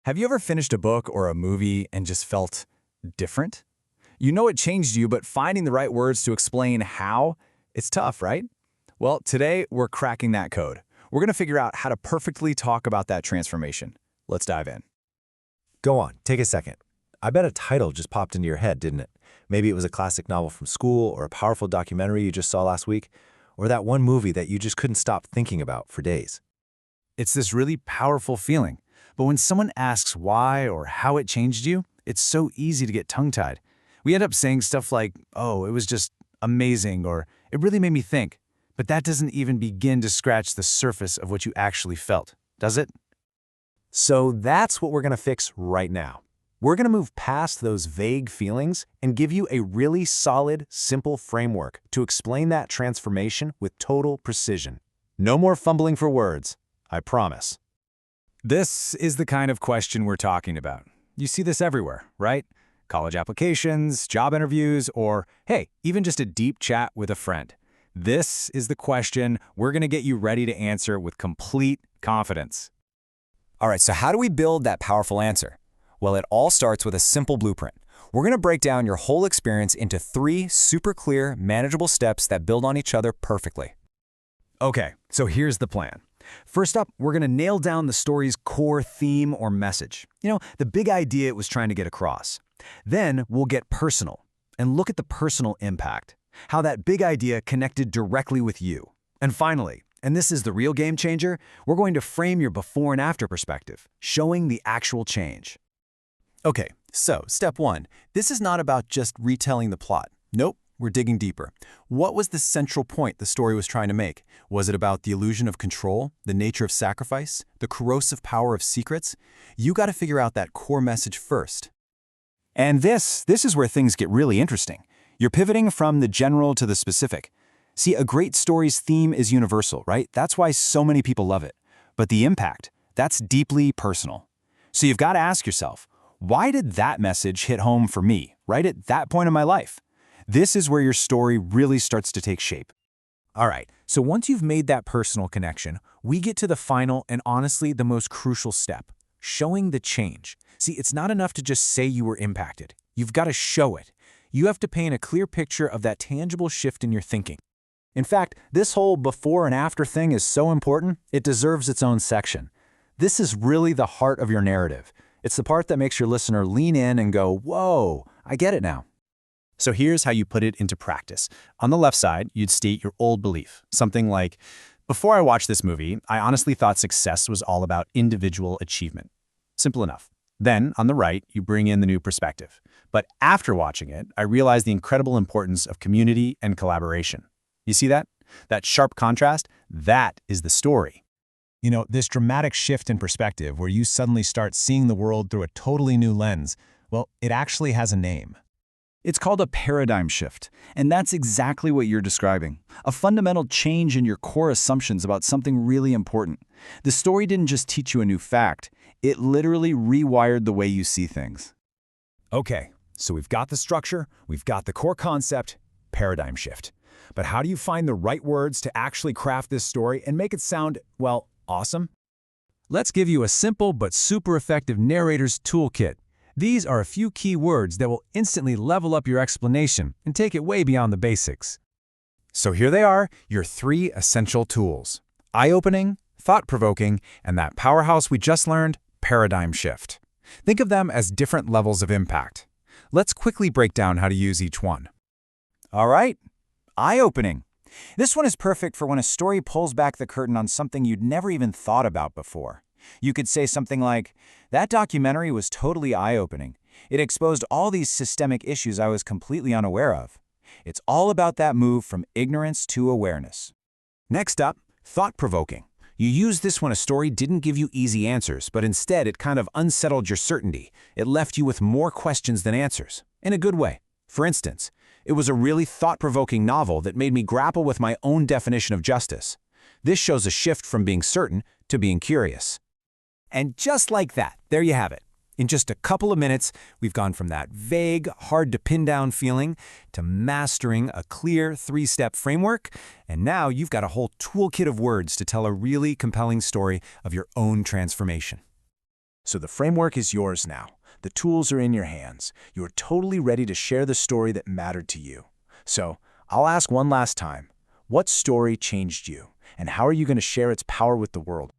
Have you ever finished a book or a movie and just felt different? You know it changed you, but finding the right words to explain how, it's tough, right? Well, today we're cracking that code. We're going to figure out how to perfectly talk about that transformation. Let's dive in. Go on, take a second. I bet a title just popped into your head, didn't it? Maybe it was a classic novel from school or a powerful documentary you just saw last week, or that one movie that you just couldn't stop thinking about for days. It's this really powerful feeling, but when someone asks why or how it changed you, it's so easy to get tongue-tied. We end up saying stuff like, oh, it was just amazing, or it really made me think. But that doesn't even begin to scratch the surface of what you actually felt, does it? So that's what we're going to fix right now. We're going to move past those vague feelings and give you a really solid, simple framework to explain that transformation with total precision. No more fumbling for words, I promise. This is the kind of question we're talking about. You see this everywhere, right? College applications, job interviews, or, hey, even just a deep chat with a friend. This is the question we're going to get you ready to answer with complete confidence. All right, so how do we build that powerful answer? Well, it all starts with a simple blueprint. We're going to break down your whole experience into 3 super clear, manageable steps that build on each other perfectly. Okay, so here's the plan. First up, we're going to nail down the story's core theme or message. The big idea it was trying to get across. Then we'll get personal and look at the personal impact, how that big idea connected directly with you. And finally, and this is the real game changer, we're going to frame your before and after perspective, showing the actual change. Okay, so step 1. This is not about just retelling the plot. Nope, we're digging deeper. What was the central point the story was trying to make? Was it about the illusion of control, the nature of sacrifice, the corrosive power of secrets? You got to figure out that core message first. And this is where things get really interesting. You're pivoting from the general to the specific. See, a great story's theme is universal, right? That's why so many people love it. But the impact, that's deeply personal. So you've got to ask yourself, why did that message hit home for me, right at that point in my life? This is where your story really starts to take shape. All right, so once you've made that personal connection, we get to the final and honestly the most crucial step, showing the change. See, it's not enough to just say you were impacted. You've got to show it. You have to paint a clear picture of that tangible shift in your thinking. In fact, this whole before and after thing is so important, it deserves its own section. This is really the heart of your narrative. It's the part that makes your listener lean in and go, whoa, I get it now. So here's how you put it into practice. On the left side, you'd state your old belief, something like, before I watched this movie, I honestly thought success was all about individual achievement. Simple enough. Then, on the right, you bring in the new perspective. But after watching it, I realized the incredible importance of community and collaboration. You see that? That sharp contrast? That is the story. This dramatic shift in perspective where you suddenly start seeing the world through a totally new lens, well, it actually has a name. It's called a paradigm shift, and that's exactly what you're describing. A fundamental change in your core assumptions about something really important. The story didn't just teach you a new fact, it literally rewired the way you see things. Okay, so we've got the structure, we've got the core concept, paradigm shift. But how do you find the right words to actually craft this story and make it sound, well, awesome? Let's give you a simple but super effective narrator's toolkit. These are a few key words that will instantly level up your explanation and take it way beyond the basics. So here they are, your 3 essential tools: eye-opening, thought-provoking, and that powerhouse we just learned, paradigm shift. Think of them as different levels of impact. Let's quickly break down how to use each one. All right, eye-opening. This one is perfect for when a story pulls back the curtain on something you'd never even thought about before. You could say something like, that documentary was totally eye-opening. It exposed all these systemic issues I was completely unaware of. It's all about that move from ignorance to awareness. Next up, thought-provoking. You use this when a story didn't give you easy answers, but instead it kind of unsettled your certainty. It left you with more questions than answers, in a good way. For instance, it was a really thought-provoking novel that made me grapple with my own definition of justice. This shows a shift from being certain to being curious. And just like that, there you have it. In just a couple of minutes, we've gone from that vague, hard-to-pin-down feeling to mastering a clear 3-step framework, and now you've got a whole toolkit of words to tell a really compelling story of your own transformation. So the framework is yours now. The tools are in your hands. You are totally ready to share the story that mattered to you. So I'll ask one last time, what story changed you? And how are you going to share its power with the world?